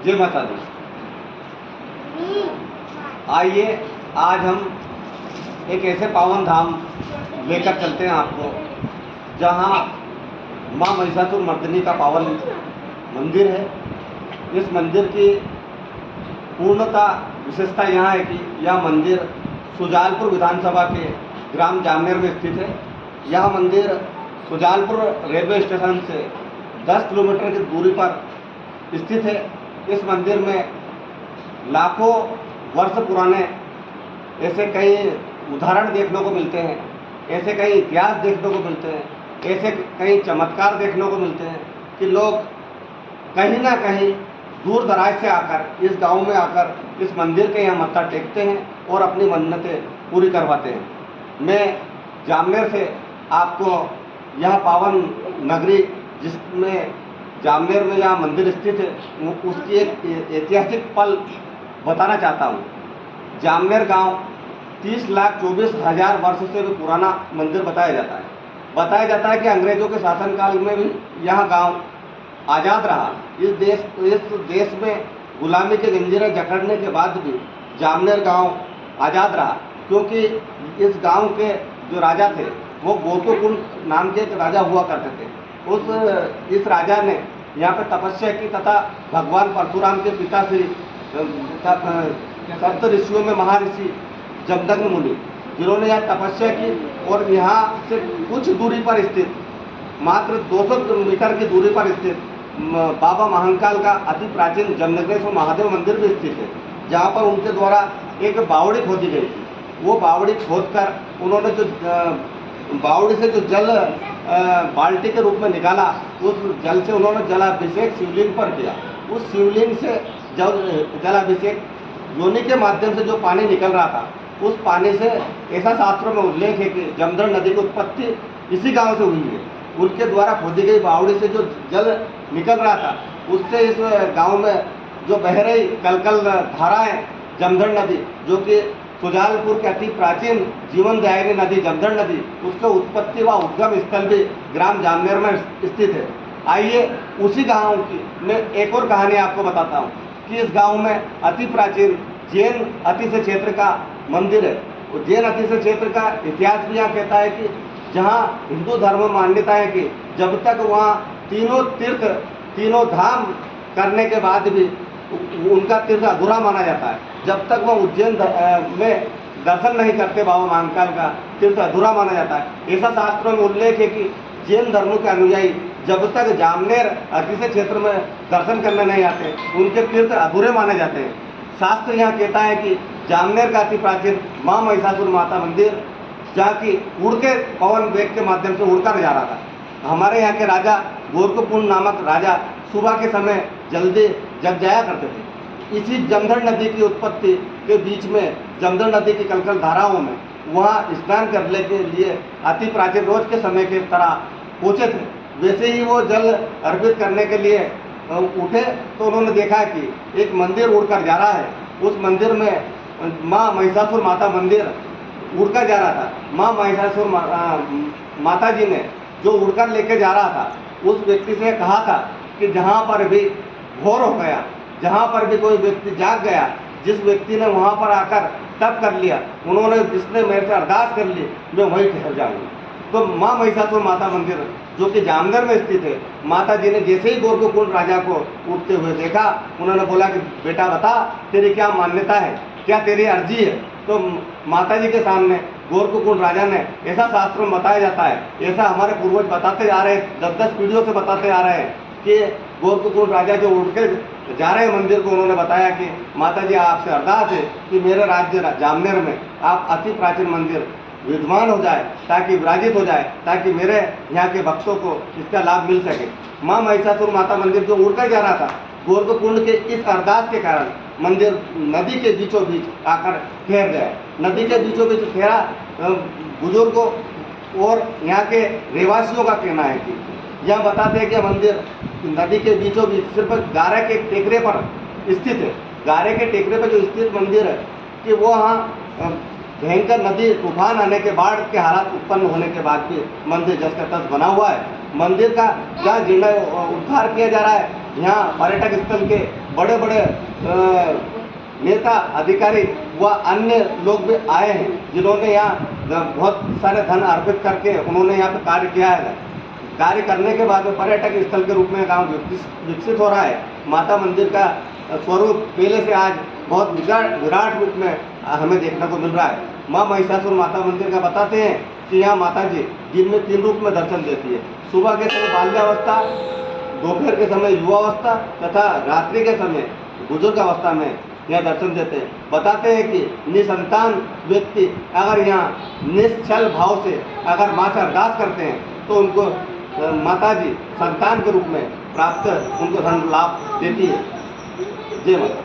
जय माता दी। आइए आज हम एक ऐसे पावन धाम लेकर चलते हैं आपको, जहां मां महिषासुर मर्दिनी का पावन मंदिर है। इस मंदिर की पूर्णता विशेषता यह है कि यह मंदिर सुजालपुर विधानसभा के ग्राम जामनेर में स्थित है। यह मंदिर सुजालपुर रेलवे स्टेशन से 10 किलोमीटर की दूरी पर स्थित है। इस मंदिर में लाखों वर्ष पुराने ऐसे कई उदाहरण देखने को मिलते हैं, ऐसे कई इतिहास देखने को मिलते हैं, ऐसे कई चमत्कार देखने को मिलते हैं कि लोग कहीं ना कहीं दूर दराज से आकर इस गांव में आकर इस मंदिर के यहाँ मत्था टेकते हैं और अपनी मन्नतें पूरी करवाते हैं। मैं जामनेर से आपको यह पावन नगरी जिसमें जामनेर में यहाँ मंदिर स्थित है उसकी एक ऐतिहासिक पल बताना चाहता हूँ। जामनेर गांव 30,24,000 वर्ष से भी पुराना मंदिर बताया जाता है। बताया जाता है कि अंग्रेजों के शासनकाल में भी यह गांव आज़ाद रहा। इस देश में गुलामी के जंजीरें जकड़ने के बाद भी जामनेर गांव आज़ाद रहा, क्योंकि इस गांव के जो राजा थे वो गोपकुंड नाम के एक राजा हुआ करते थे। इस राजा ने यहाँ पे तपस्या की तथा भगवान परशुराम के पिता श्री सप्त ऋषियों में महर्षि जमदग्नि मुनि, जिन्होंने यहाँ तपस्या की और यहाँ से कुछ दूरी पर स्थित मात्र 200 मीटर की दूरी पर स्थित बाबा महाकाल का अति प्राचीन जमनग्रेश्वर महादेव मंदिर भी स्थित है, जहाँ पर उनके द्वारा एक बावड़ी खोदी गई थी। वो बावड़ी खोदकर उन्होंने जो बावड़ी से जो जल बाल्टी के रूप में निकाला, उस जल से उन्होंने जलाभिषेक शिवलिंग पर किया। उस शिवलिंग से जलाभिषेक योनि के माध्यम से जो पानी निकल रहा था, उस पानी से ऐसा शास्त्रों में उल्लेख है कि जमदर नदी की उत्पत्ति इसी गांव से हुई है। उनके द्वारा खोदी गई बावड़ी से जो जल निकल रहा था, उससे इस गांव में जो बह रही कलकल धाराएं जमदर नदी, जो कि सुजालपुर की अति प्राचीन जीवनदायिनी नदी जमदर नदी, उसका उत्पत्ति व उद्गम स्थल भी ग्राम जामनेर में स्थित है। आइए उसी गांव की मैं एक और कहानी आपको बताता हूँ कि इस गांव में अति प्राचीन जैन अतिशय क्षेत्र का मंदिर है। वो जैन अतिशय क्षेत्र का इतिहास भी यहाँ कहता है कि जहाँ हिंदू धर्म मान्यता है कि जब तक वहाँ तीनों तीर्थ तीनों धाम करने के बाद भी उनका तीर्थ अधूरा माना जाता है। जब तक वह उज्जैन में दर्शन नहीं करते बाबा महाकाल का, तीर्थ अधूरा माना जाता है। ऐसा शास्त्रों में उल्लेख है कि जैन धर्म के अनुयायी जब तक जामनेर अतिशय क्षेत्र में दर्शन करने नहीं आते, उनके तीर्थ अधूरे माने जाते हैं। शास्त्र यहाँ कहता है कि जामनेर का अति प्राचीन मां महिषासुर माता मंदिर, जहाँ की उड़ के पवन वेग के माध्यम से उड़कर जा रहा था। हमारे यहाँ के राजा गोरखपुंड नामक राजा सुबह के समय जल्दी जग जाया करते थे। इसी जमदर नदी की उत्पत्ति के बीच में जमदर नदी की कलकल धाराओं में वहाँ स्नान करने के लिए अति प्राचीन रोज के समय के तरह पहुँचे थे। वैसे ही वो जल अर्पित करने के लिए उठे तो उन्होंने देखा कि एक मंदिर उड़कर जा रहा है। उस मंदिर में माँ महिषासुर माता मंदिर उड़कर जा रहा था। माँ महिषासुर माता जी ने जो उड़कर लेके जा रहा था, उस व्यक्ति से कहा था कि जहाँ पर भी घोर हो गया, जहाँ पर भी कोई व्यक्ति जाग गया, जिस व्यक्ति ने वहाँ पर आकर तप कर लिया, उन्होंने जिसने मेरे से अरदास कर ली, मैं वहीं ठहर जाऊँगा। तो माँ महिषासुर माता मंदिर जो कि जामनेर में स्थित है, माता जी ने जैसे ही गोरखपुंड राजा को उठते हुए देखा, उन्होंने बोला कि बेटा बता तेरी क्या मान्यता है, क्या तेरी अर्जी है। तो माता जी के सामने गोरखपुंड राजा ने, ऐसा शास्त्रों में बताया जाता है, ऐसा हमारे पूर्वज बताते आ रहे हैं, 10-10 पीढ़ियों से बताते आ रहे हैं कि गोरखपुंड राजा जो उठ के जा रहे हैं मंदिर को, उन्होंने बताया कि माता जी आपसे अरदास है कि मेरे राज्य जामनेर में आप अति प्राचीन मंदिर विद्यमान हो जाए, ताकि विराजित हो जाए, ताकि मेरे यहाँ के भक्तों को इसका लाभ मिल सके। माँ महिषासुर माता मंदिर जो उड़कर जा रहा था, गोरखपुंड के इस अरदास के कारण मंदिर नदी के बीचों बीच आकर ठहर गया। नदी के बीचों बीच ठहरा। बुजुर्गों और यहाँ के रहवासियों का कहना है कि यह बताते हैं कि मंदिर नदी के बीचों बीच सिर्फ गारे के टेकरे पर स्थित है। गारे के टेकरे पर जो स्थित मंदिर है कि वो वहाँ भयंकर नदी तूफान आने के बाढ़ के हालात उत्पन्न होने के बाद भी मंदिर जस का तस बना हुआ है। मंदिर का जहाँ जीर्णोद्धार किया जा रहा है, यहाँ पर्यटक स्थल के बड़े बड़े नेता अधिकारी व अन्य लोग भी आए हैं, जिन्होंने यहाँ बहुत सारे धन अर्पित करके उन्होंने यहाँ पे कार्य किया है। कार्य करने के बाद में पर्यटक स्थल के रूप में गांव विकसित हो रहा है। माता मंदिर का स्वरूप पहले से आज बहुत विराट रूप में हमें देखने को मिल रहा है। माँ महिषासुर माता मंदिर का बताते हैं कि यहाँ माता जी दिन में 3 रूप में दर्शन देती है। सुबह के समय बाल्यावस्था, दोपहर के समय युवावस्था तथा रात्रि के समय बुजुर्ग अवस्था में यहाँ दर्शन देते हैं। बताते हैं कि निसंतान व्यक्ति अगर यहाँ निश्चल भाव से अगर माँ से अरदास करते हैं तो उनको माता जी संतान के रूप में प्राप्त उनको धन लाभ देती है। जय माता।